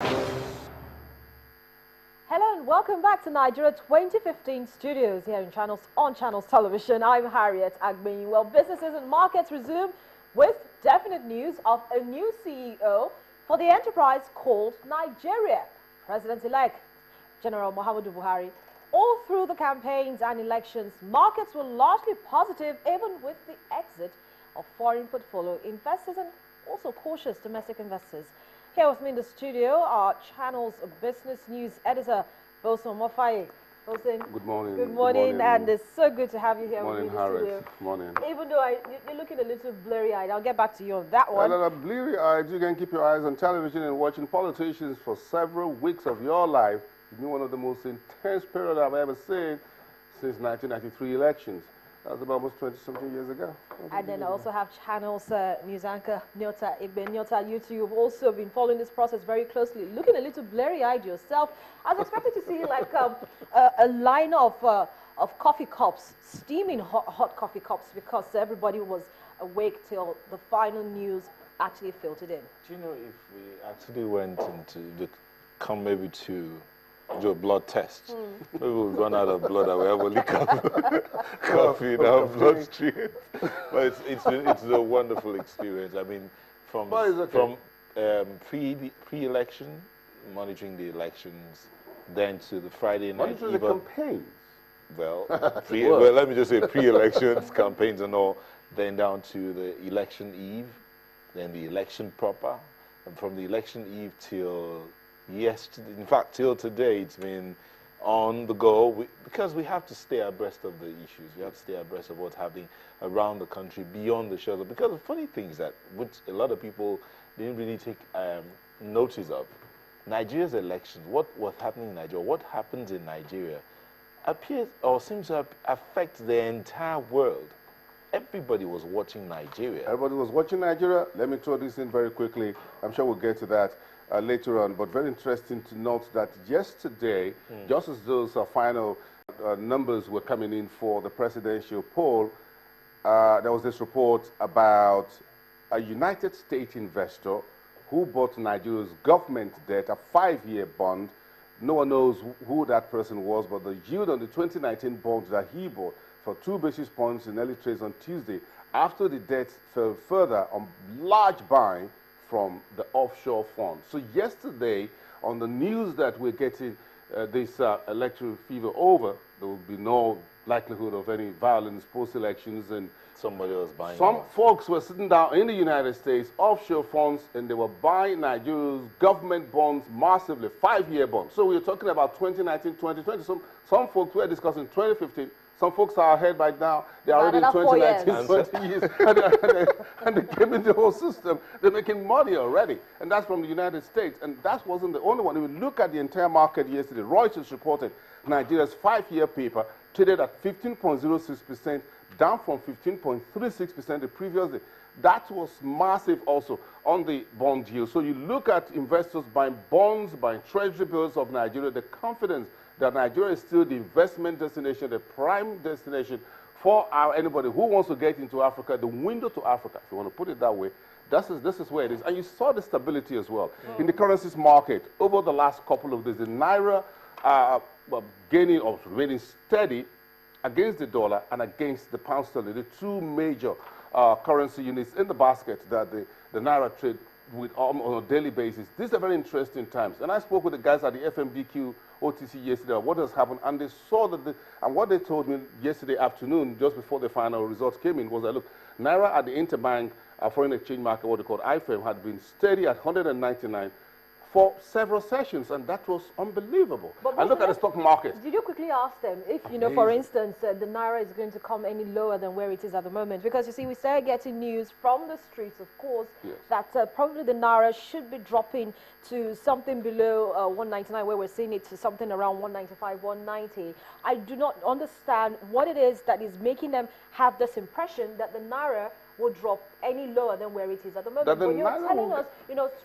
Hello and welcome back to Nigeria 2015 studios here on Channels Television. I'm Harriet Agbeyi. Well, businesses and markets resume with definite news of a new CEO for the enterprise called Nigeria. President-elect General Muhammadu Buhari. All through the campaigns and elections, markets were largely positive, even with the exit of foreign portfolio investors and also cautious domestic investors. Here with me in the studio are Channel's business news editor, Bosun Mofaye. Bosun, good morning. Good morning, and it's so good to have you here morning, with me in the studio. Morning. Even though you're looking a little blurry-eyed, I'll get back to you on that one. Blurry-eyed, you can keep your eyes on television and watching politicians for several weeks of your life. It's been one of the most intense periods I've ever seen since 1993 elections. That was about almost 20-something years ago. And then I also have Channel's news anchor, Nyota Igbe. Nyota, you've also been following this process very closely, looking a little blurry-eyed yourself. I was expecting to see like a line of coffee cups, steaming hot coffee cups, because everybody was awake till the final news actually filtered in. Do you know if we actually went into the maybe to do a blood test, maybe we'll run out of blood and we have only coffee in our bloodstream. But it's a wonderful experience. I mean, from pre-election, monitoring the elections, then to the Friday night. Monitoring the campaigns. Well, well, let me just say pre-elections, campaigns and all, then down to the election eve, then the election proper, and from the election eve till yesterday, in fact, till today, it's been on the go because we have to stay abreast of the issues. We have to stay abreast of what's happening around the country, beyond the shelter. Because the funny thing is that, which a lot of people didn't really take notice of, Nigeria's elections, what was happening in Nigeria, what happens in Nigeria, appears or seems to affect the entire world. Everybody was watching Nigeria. Everybody was watching Nigeria. Let me throw this in very quickly. I'm sure we'll get to that later on, but very interesting to note that yesterday, just as those final numbers were coming in for the presidential poll, there was this report about a United States investor who bought Nigeria's government debt, a 5-year bond. No one knows who that person was, but the yield on the 2019 bonds that he bought for 2 basis points in early trades on Tuesday, after the debt fell further on large buying from the offshore fund. So yesterday, on the news that we're getting this electoral fever over, there will be no likelihood of any violence post-elections, and somebody was buying. Some folks were sitting down in the United States, offshore funds, and they were buying Nigeria's government bonds massively, 5-year bonds. So we're talking about 2019, 2020. Some folks were discussing 2015. Some folks are ahead by now. They're already in 2019, 20 years. and they came in the whole system. They're making money already. And that's from the United States. And that wasn't the only one. If you look at the entire market yesterday, Reuters reported Nigeria's 5-year paper traded at 15.06%, down from 15.36% the previous day. That was massive also on the bond yield. So you look at investors buying bonds, buying treasury bills of Nigeria, the confidence that Nigeria is still the investment destination, the prime destination for anybody who wants to get into Africa, the window to Africa, if you want to put it that way. This is where it is. And you saw the stability as well in the currencies market over the last couple of days. The Naira gaining or remaining steady against the dollar and against the pound sterling, the two major currency units in the basket that the Naira trade with on a daily basis. These are very interesting times. And I spoke with the guys at the FMDQ OTC yesterday, what has happened, and they saw that, and what they told me yesterday afternoon, just before the final results came in, was that, look, Naira at the interbank foreign exchange market, what they call IFM, had been steady at 199 for several sessions, and that was unbelievable. And look at the stock market. Did you quickly ask them if, for instance, the Naira is going to come any lower than where it is at the moment? Because, you see, we started getting news from the streets, of course, that probably the Naira should be dropping to something below 199, where we're seeing it to something around 195, 190. I do not understand what it is that is making them have this impression that the Naira will drop any lower than where it is at the moment. But you're telling us,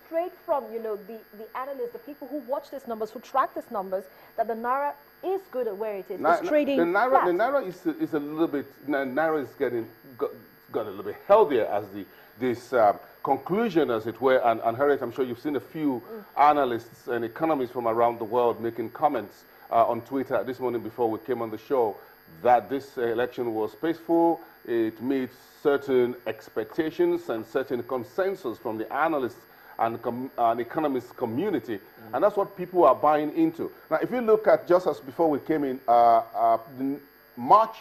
straight from, the analysts, the people who watch these numbers, who track these numbers, that the Naira is good at where it is. It's trading the Naira is a little bit, Naira is got a little bit healthier as this conclusion, as it were, and Harriet, I'm sure you've seen a few analysts and economists from around the world making comments on Twitter this morning before we came on the show that this election was peaceful. It meets certain expectations and certain consensus from the analysts and economist community, and that's what people are buying into. Now, if you look at, just as before we came in, the March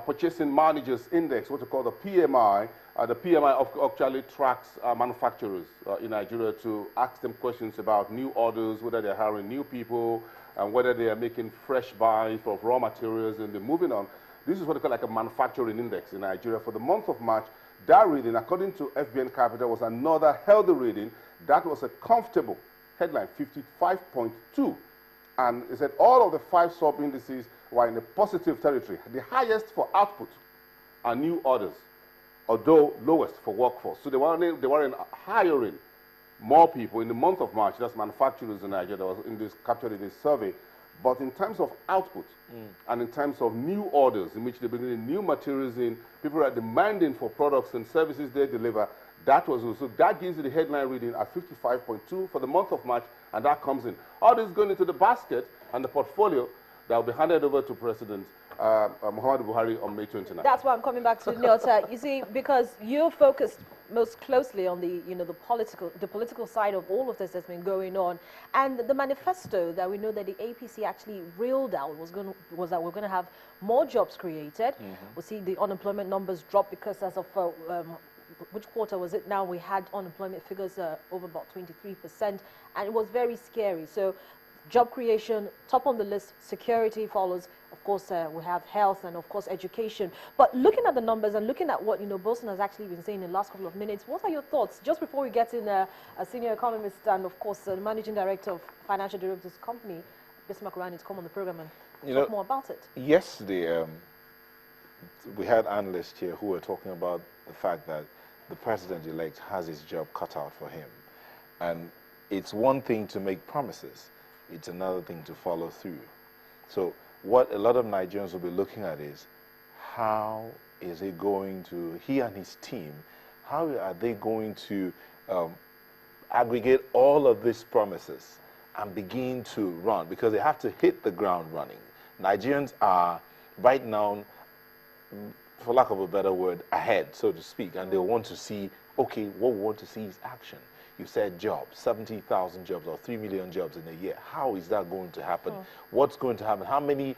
Purchasing Managers Index, what we call the PMI, actually tracks manufacturers in Nigeria to ask them questions about new orders, whether they're hiring new people, and whether they are making fresh buys of raw materials, and they're moving on. This is what they call like a manufacturing index in Nigeria. For the month of March, that reading, according to FBN Capital, was another healthy reading. That was a comfortable headline, 55.2. And it said all of the 5 sub-indices were in the positive territory. The highest for output are new orders, although lowest for workforce. So they weren't hiring more people in the month of March. That's manufacturers in Nigeria that was captured in this survey. But in terms of output and in terms of new orders in which they bring in new materials in, people are demanding for products and services they deliver, that was also, that gives you the headline reading at 55.2 for the month of March, and that comes in. All this is going into the basket and the portfolio that will be handed over to President Muhammadu Buhari on May 29th. That's why I'm coming back to Nyota. You see, because you're focused most closely on the, the political side of all of this that's been going on, and the manifesto that we know that the APC actually reeled out was that we're going to have more jobs created. We'll see the unemployment numbers drop because as of which quarter was it now? We had unemployment figures over about 23%, and it was very scary. So job creation, top on the list, security follows. Of course, we have health and, of course, education. But looking at the numbers and looking at what, Bolson has actually been saying in the last couple of minutes, what are your thoughts? Just before we get in a senior economist and, of course, the managing director of financial derivatives company, Bismarck Rani, to come on the program and talk more about it. Yesterday, we had analysts here who were talking about the fact that the president-elect has his job cut out for him. And it's one thing to make promises. It's another thing to follow through. So what a lot of Nigerians will be looking at is, how is he going to, he and his team, how are they going to aggregate all of these promises and begin to run? Because they have to hit the ground running. Nigerians are right now, for lack of a better word, ahead, so to speak, and they want to see, okay, what we want to see is action. You said jobs, 70,000 jobs or 3 million jobs in a year. How is that going to happen? What's going to happen? How many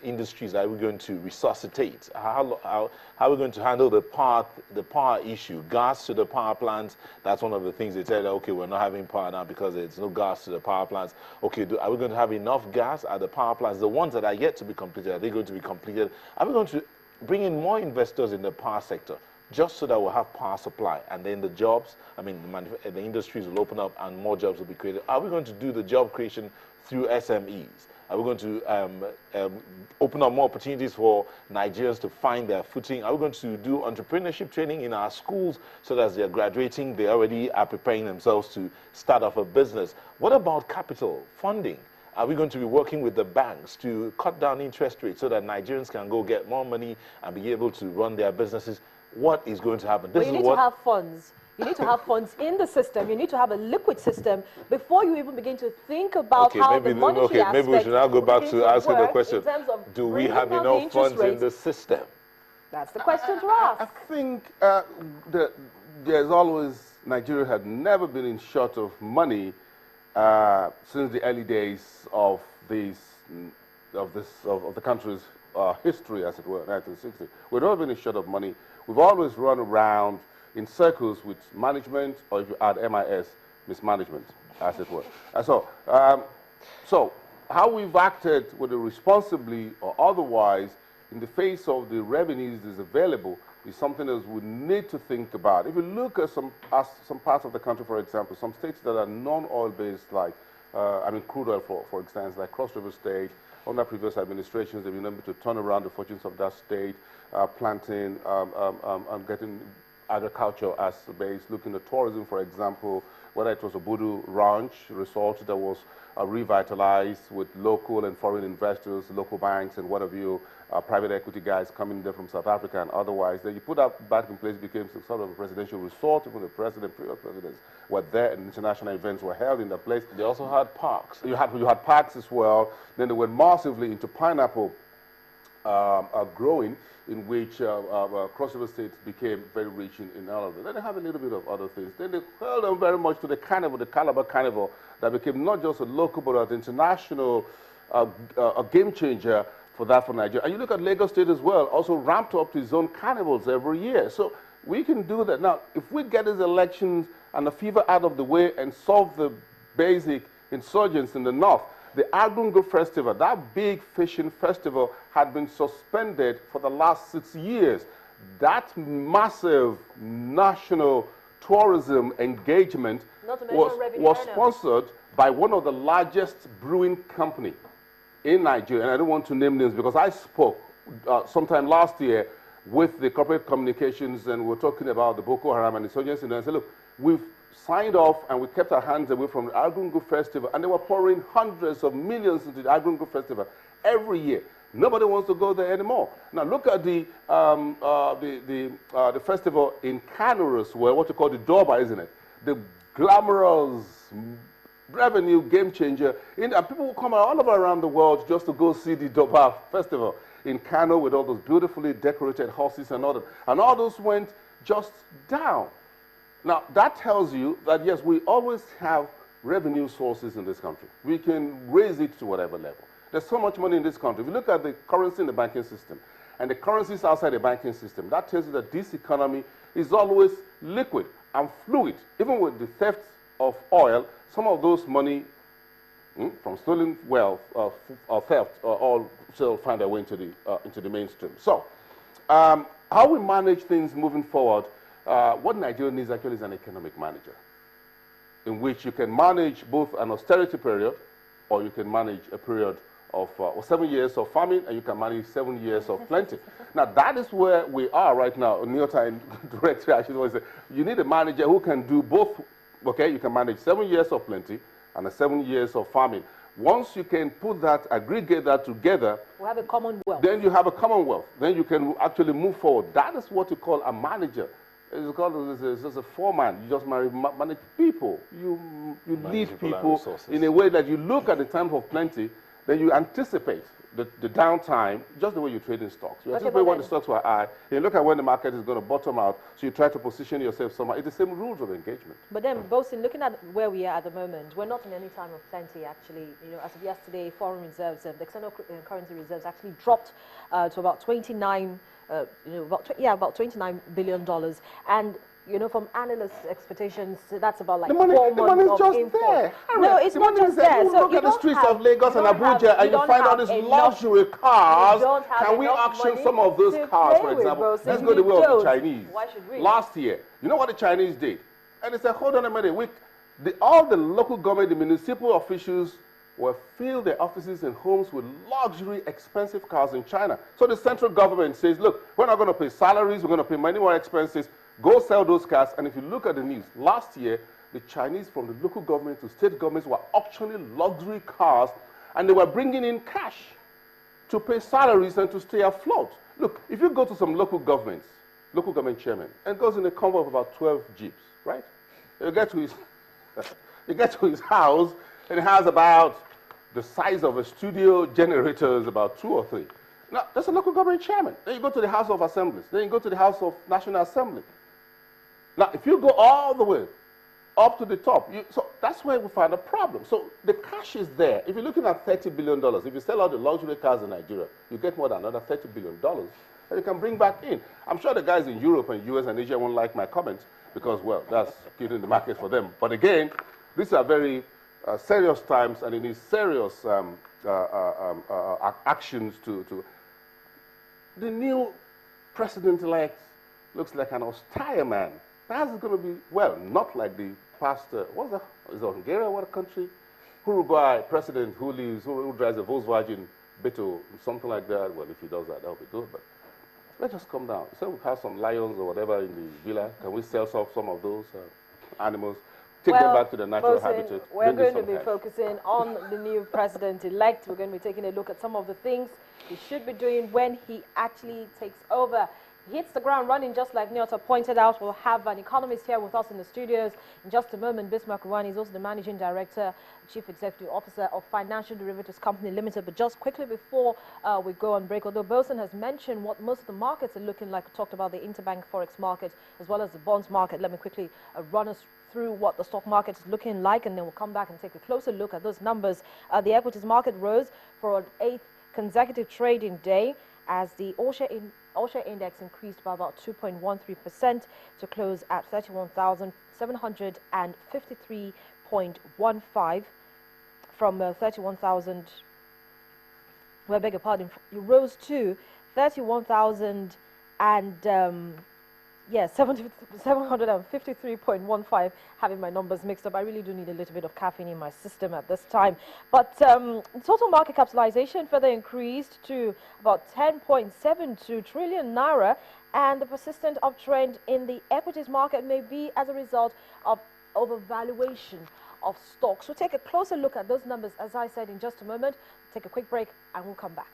industries are we going to resuscitate? How are we going to handle the power issue? Gas to the power plants, that's one of the things they said, okay, we're not having power now because there's no gas to the power plants. Okay, are we going to have enough gas at the power plants? The ones that are yet to be completed, are they going to be completed? Are we going to bring in more investors in the power sector, just so that we'll have power supply, and then the jobs, the industries will open up and more jobs will be created? Are we going to do the job creation through SMEs? Are we going to open up more opportunities for Nigerians to find their footing? Are we going to do entrepreneurship training in our schools so that as they're graduating, they already are preparing themselves to start off a business? What about capital funding? Are we going to be working with the banks to cut down interest rates so that Nigerians can go get more money and be able to run their businesses? What is going to happen? You need to have funds. You need to have funds in the system. You need to have a liquid system before you even begin to think about how the monetary aspect. Maybe we should now go back to asking the question: do we have enough funds in the system? That's the question to ask. I think there's always, Nigeria had never been in short of money since the early days of the country's history, as it were, 1960. We've never been in short of money. We've always run around in circles with management, or if you add MIS, mismanagement, as it were. So how we've acted, whether responsibly or otherwise, in the face of the revenues that is available, is something that we need to think about. If you look at some parts of the country, for example, some states that are non-oil based, like crude oil, for instance, like Cross River State. Under previous administrations, they've been able to turn around the fortunes of that state, planting, getting agriculture as the base, looking at tourism, for example, whether it was a Budu ranch resort that was revitalized with local and foreign investors, local banks and what have you, private equity guys coming there from South Africa and otherwise. Then you put that back in place, it became some sort of a presidential resort. Even the president, previous presidents were there, and international events were held in the place. They also had parks. You had parks as well. Then they went massively into pineapple growing, in which Cross River State became very rich in all of it. Then they have a little bit of other things. Then they held on very much to the carnival, the Calabar Carnival, that became not just a local but an international a game changer for Nigeria. And you look at Lagos State as well, also ramped up its own carnivals every year. So we can do that. Now, if we get these elections and the fever out of the way and solve the basic insurgents in the north, the Argungu Festival, that big fishing festival, had been suspended for the last 6 years. That massive national tourism engagement was sponsored by one of the largest brewing company in Nigeria. And I don't want to name names because I spoke sometime last year with the corporate communications, and we're talking about the Boko Haram and insurgency. And I said, look, we've signed off and we kept our hands away from the Argungu Festival, and they were pouring hundreds of millions into the Argungu Festival every year. Nobody wants to go there anymore. Now look at the festival in Kano as well, what you call the Durbar, isn't it? The glamorous revenue game changer. And people will come all over around the world just to go see the Durbar Festival in Kano with all those beautifully decorated horses and all that. And all those went just down. Now, that tells you that, yes, we always have revenue sources in this country. We can raise it to whatever level. There's so much money in this country. If you look at the currency in the banking system and the currencies outside the banking system, that tells you that this economy is always liquid and fluid. Even with the theft of oil, some of those money from stolen wealth or theft all still find their way into the mainstream. So, how we manage things moving forward, what Nigeria needs actually is an economic manager, in which you can manage both an austerity period, or you can manage a period of 7 years of famine, and you can manage 7 years of plenty. Now, that is where we are right now. New Time Director actually always say, you need a manager who can do both. Okay, you can manage 7 years of plenty and 7 years of famine. Once you can put that, aggregate that together, we have a commonwealth. Then you have a commonwealth. Then you can actually move forward. That is what you call a manager. It's called it's a foreman. You just manage people. You lead people in a way that you look at the time of plenty, then you anticipate the downtime, just the way you trade in stocks. You anticipate when the stocks were high, you look at when the market is going to bottom out, so you try to position yourself somewhere. It's the same rules of engagement. But then, Bosin, looking at where we are at the moment, we're not in any time of plenty, actually. You know, as of yesterday, foreign reserves, the external currency reserves actually dropped to about $29 billion. And you know, from analysts' expectations, that's about like 4 months of import. No, it's not just there. You look at the streets of Lagos and Abuja and you find all these luxury cars. Can we auction some of those cars, for example? Let's go the way of the Chinese. Why should we? Last year, you know what the Chinese did? And they said, hold on a minute. All the local government, the municipal officials will fill their offices and homes with luxury, expensive cars in China. So the central government says, look, we're not going to pay salaries, we're going to pay many more expenses. Go sell those cars. And if you look at the news, last year, the Chinese from the local government to state governments were auctioning luxury cars, and they were bringing in cash to pay salaries and to stay afloat. Look, if you go to some local government chairman, and goes in a convoy of about 12 jeeps, right? You get to his house, and it has about the size of a studio generators, about 2 or 3. Now, that's a local government chairman. Then you go to the House of Assemblies. Then you go to the House of National Assembly. Now, if you go all the way up to the top, so that's where we find a problem. So the cash is there. If you're looking at $30 billion, if you sell all the luxury cars in Nigeria, you get more than another $30 billion that you can bring back in. I'm sure the guys in Europe and US and Asia won't like my comments because, well, that's killing the market for them. But again, these are very serious times, and it needs serious actions to. The new president-elect looks like an austere man. That's going to be, well, not like the past, is it Hungary, what a country? Uruguay president who drives a Volkswagen Beetle, something like that. Well, if he does that, that'll be good. But let's just come down. So we have some lions or whatever in the villa. Can we sell some of those animals? take them back to the natural habitat. We're going to be focusing on the new president-elect. We're going to be taking a look at some of the things he should be doing when he actually takes over. He hits the ground running, just like Nyota pointed out. We'll have an economist here with us in the studios in just a moment. Bismarck Ruwani is also the Managing Director, Chief Executive Officer of Financial Derivatives Company Limited. But just quickly before we go on break, although Bosun has mentioned what most of the markets are looking like, we talked about the interbank forex market as well as the bonds market. Let me quickly run us through what the stock market is looking like, and then we'll come back and take a closer look at those numbers. The equities market rose for an 8th consecutive trading day as the all-share index increased by about 2.13% to close at 31,753.15 from 31,000. Well, I beg your pardon. You rose to 31,000 and 753.15, having my numbers mixed up. I really do need a little bit of caffeine in my system at this time. But total market capitalization further increased to about 10.72 trillion naira, and the persistent uptrend in the equities market may be as a result of overvaluation of stocks. We'll take a closer look at those numbers, as I said, in just a moment. Take a quick break and we'll come back.